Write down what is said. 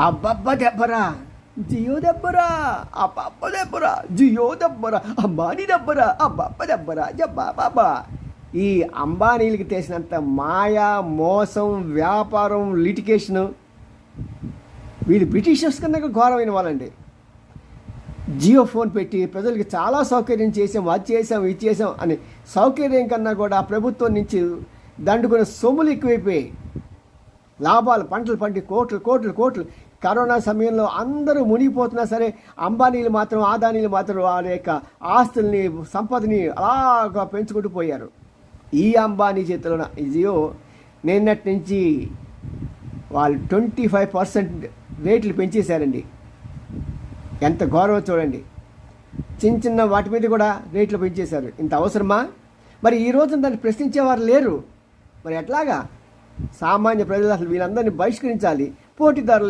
అబ్బబ్బ దెబ్బరా, జియో దెబ్బరా, అబ్బబ్బ దెబ్బరా, జియో దెబ్బరా, అంబానీ దెబ్బరా, అబ్బబ్బ దెబ్బరా, జబ్బా బాబా. ఈ అంబానీలకి తెలిసినంత మాయా, మోసం, వ్యాపారం, లిటికేషను, వీళ్ళు బ్రిటిషర్స్ కన్నా ఘోరమైన వాళ్ళండి. జియో ఫోన్ పెట్టి ప్రజలకి చాలా సౌకర్యం చేసాం, అది చేసాం, ఇది చేసాం అని సౌకర్యం కన్నా కూడా ప్రభుత్వం నుంచి దండుకునే సొమ్ములు ఎక్కువైపోయాయి. లాభాలు పంటలు పండి కోట్లు కోట్లు కోట్లు. కరోనా సమయంలో అందరూ మునిగిపోతున్నా సరే అంబానీలు మాత్రం, ఆదానీలు మాత్రం వాళ్ళ యొక్క ఆస్తుల్ని, సంపదని అలాగా పెంచుకుంటూ పోయారు. ఈ అంబానీ చేతిలో ఈ జియో నిన్నటి నుంచి వాళ్ళు 25% రేట్లు పెంచేశారండి. ఎంత గౌరవం చూడండి. చిన్న చిన్న వాటి మీద కూడా రేట్లు పెంచేశారు. ఇంత అవసరమా? మరి ఈ రోజున దాన్ని ప్రశ్నించేవారు లేరు. మరి ఎట్లాగా? సామాన్య ప్రజలు అసలు వీళ్ళందరినీ బహిష్కరించాలి. పోటీదారులు